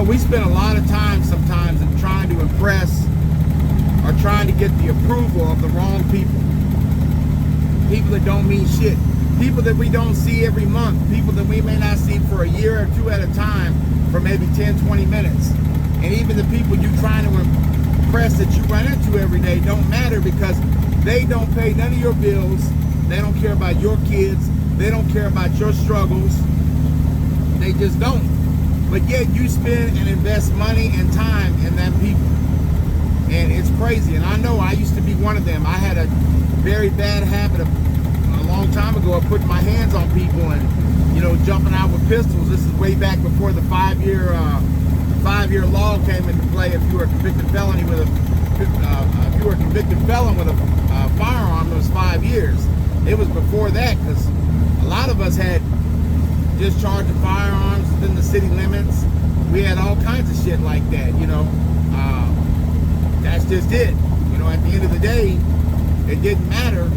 we spend a lot of time sometimes in trying to impress or trying to get the approval of the wrong people. People that don't mean shit. People that we don't see every month. People that we may not see for a year or two at a time for maybe 10, 20 minutes. And even the people you're trying to impress that you run into every day don't matter because they don't pay none of your bills. They don't care about your kids. They don't care about your struggles. They just don't. But yet you spend and invest money and time in them people. And it's crazy. And I know I used to be one of them. I had a very bad habit of a long time ago of putting my hands on people and, jumping out with pistols. This is way back before the five-year law came into play. If you were a convicted felon with a firearm, it was 5 years. It was before that because a lot of us had discharge of firearms within the city limits. We had all kinds of shit like that, That's just it. At the end of the day, it didn't matter.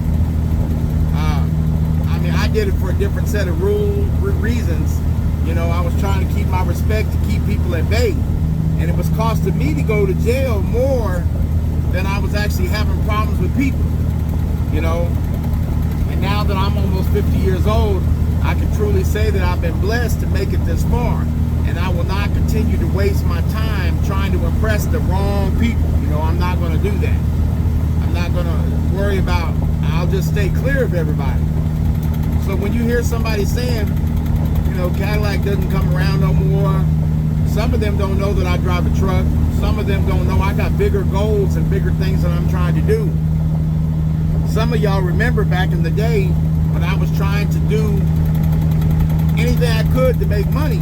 I did it for a different set of reasons. I was trying to keep my respect, to keep people at bay. And it was costing me to go to jail more than I was actually having problems with people, And now that I'm almost 50 years old, I can truly say that I've been blessed to make it this far. And I will not continue to waste my time trying to impress the wrong people. I'm not going to do that. I'm not going to worry about, I'll just stay clear of everybody. So when you hear somebody saying, Cadillac doesn't come around no more, some of them don't know that I drive a truck. Some of them don't know I got bigger goals and bigger things that I'm trying to do. Some of y'all remember back in the day when I was trying to do anything I could to make money.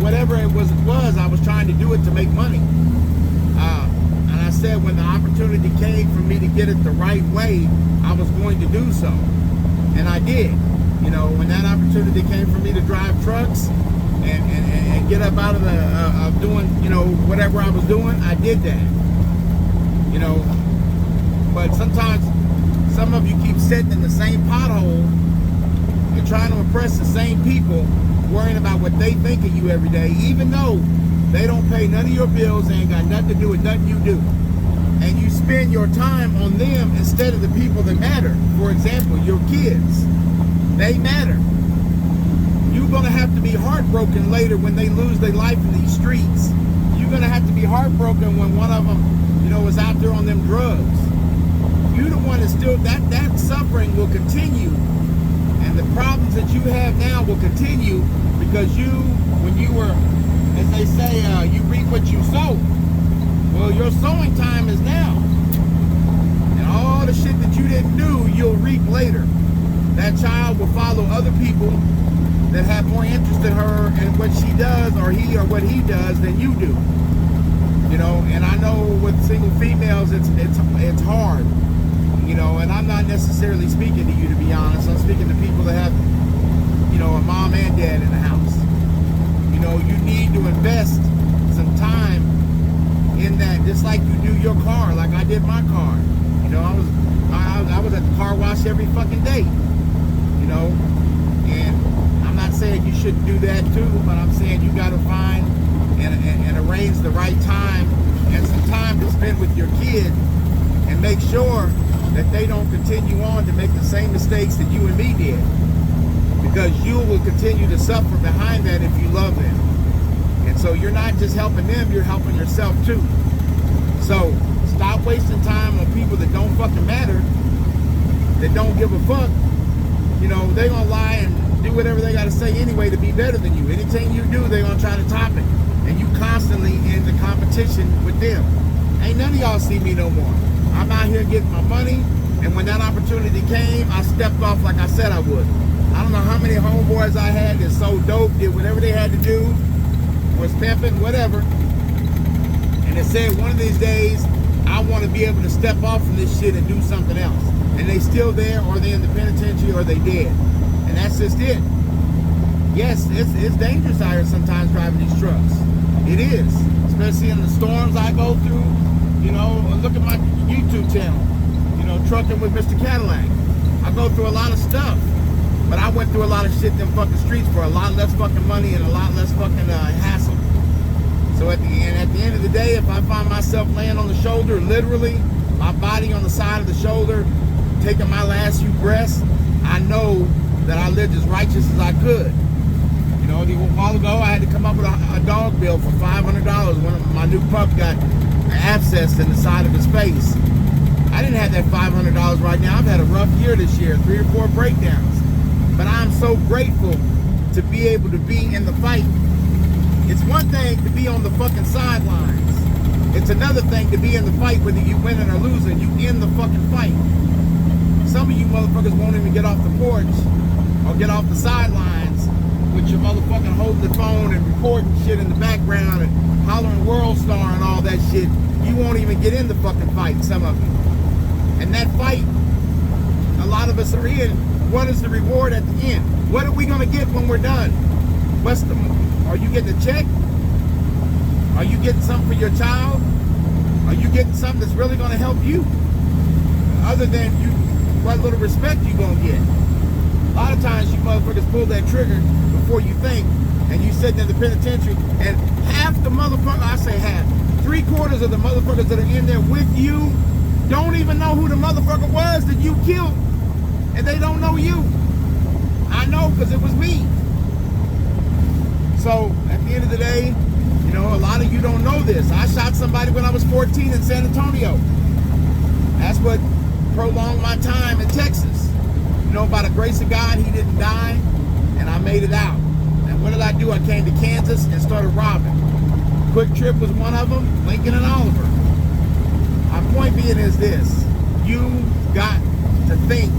Whatever it was, I was trying to do it to make money. And I said when the opportunity came for me to get it the right way, I was going to do so. And I did. When that opportunity came for me to drive trucks and get up out of doing, whatever I was doing, I did that. But sometimes some of you keep sitting in the same pothole and trying to impress the same people, worrying about what they think of you every day, even though they don't pay none of your bills, they ain't got nothing to do with nothing you do. And you spend your time on them instead of the people that matter. For example, your kids. They matter. You're going to have to be heartbroken later when they lose their life in these streets. You're going to have to be heartbroken when one of them, is out there on them drugs. You're the one that's still, that suffering will continue. And the problems that you have now will continue because when you were, as they say, you reap what you sow. Well, your sowing time is now. And all the shit that you didn't do, you'll reap later. That child will follow other people that have more interest in her and what she does or he or what he does than you do. And I know with single females, it's hard. And I'm not necessarily speaking to you, to be honest. I'm speaking to people that have, a mom and dad in the house. You need to invest some time in that, just like you do your car, like I did my car. I was at the car wash every fucking day. And I'm not saying you shouldn't do that too, but I'm saying you got to find and arrange the right time and some time to spend with your kid and make sure that they don't continue on to make the same mistakes that you and me did, because you will continue to suffer behind that if you love them. And so you're not just helping them, you're helping yourself too. So stop wasting time on people that don't fucking matter, that don't give a fuck. They're gonna lie and do whatever they gotta say anyway to be better than you. Anything you do, they're gonna try to top it. And you constantly in the competition with them. Ain't none of y'all see me no more. I'm out here getting my money, and when that opportunity came, I stepped off like I said I would. I don't know how many homeboys I had that sold dope, did whatever they had to do, was pimping, whatever. And they said one of these days, I want to be able to step off from this shit and do something else. And they still there, or they in the penitentiary, or they dead. And that's just it. Yes, it's dangerous out here sometimes driving these trucks. It is. Especially in the storms I go through. Look at my YouTube channel. Trucking with Mr. Cadillac. I go through a lot of stuff. But I went through a lot of shit in them fucking streets for a lot less fucking money and a lot less fucking hassle. So at the end of the day, if I find myself laying on the shoulder, literally, my body on the side of the shoulder, taking my last few breaths, I know that I lived as righteous as I could. You know, a while ago, I had to come up with a dog bill for $500 when my new pup got an abscess in the side of his face. I didn't have that $500 right now. I've had a rough year this year, 3 or 4 breakdowns. But I'm so grateful to be able to be in the fight. It's one thing to be on the fucking sidelines. It's another thing to be in the fight, whether you winning or losing. You in the fucking fight. Some of you motherfuckers won't even get off the porch or get off the sidelines with your motherfucking holding the phone and recording shit in the background and hollering World Star and all that shit. You won't even get in the fucking fight, some of you. And that fight, a lot of us are in. What is the reward at the end? What are we gonna get when we're done? Are you getting a check? Are you getting something for your child? Are you getting something that's really gonna help you? Other than you, what little respect you gonna get? A lot of times you motherfuckers pull that trigger before you think, and you sitting in the penitentiary, and half the motherfuckers, I say half, 3/4 of the motherfuckers that are in there with you don't even know who the motherfucker was that you killed, and they don't know you. I know, because it was me. So at the end of the day, you know, a lot of you don't know this. I shot somebody when I was 14 in San Antonio. That's what prolonged my time in Texas. You know, by the grace of God, he didn't die, and I made it out. And what did I do? I came to Kansas and started robbing. Quick Trip was one of them, Lincoln and Oliver. My point being is this: you got to think.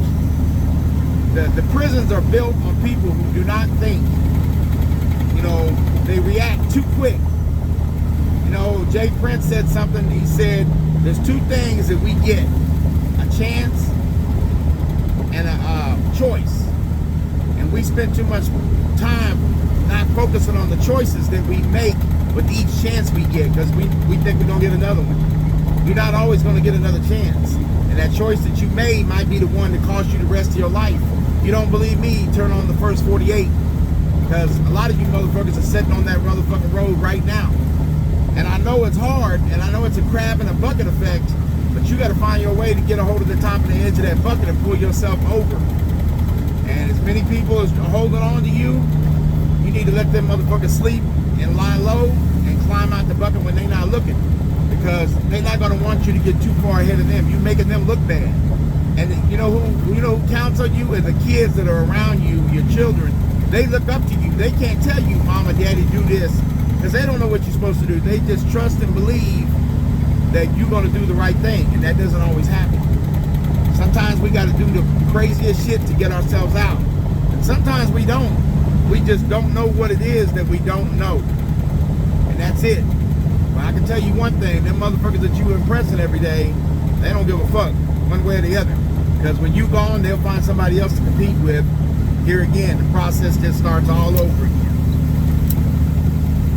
The prisons are built on people who do not think. You know, they react too quick. You know, Jay Prince said something. He said, there's 2 things that we get: a chance and a choice. And we spend too much time not focusing on the choices that we make with each chance we get, because we think we're going to get another one. You're not always going to get another chance. And that choice that you made might be the one that cost you the rest of your life. You don't believe me? Turn on the first 48. Because a lot of you motherfuckers are sitting on that motherfucking road right now. And I know it's hard, and I know it's a crab in a bucket effect, but you got to find your way to get a hold of the top and the edge of that bucket and pull yourself over. And as many people as are holding on to you, you need to let them motherfuckers sleep and lie low and climb out the bucket when they're not looking. Because they're not going to want you to get too far ahead of them. You're making them look bad. And you know who counts on you? Is the kids that are around you, your children. They look up to you. They can't tell you, Mama, Daddy, do this, because they don't know what you're supposed to do. They just trust and believe that you're going to do the right thing, and that doesn't always happen. Sometimes we got to do the craziest shit to get ourselves out. And sometimes we don't. We just don't know what it is that we don't know. And that's it. But I can tell you one thing, them motherfuckers that you impressing every day, they don't give a fuck one way or the other. Because when you gone, they'll find somebody else to compete with. Here again, the process just starts all over again.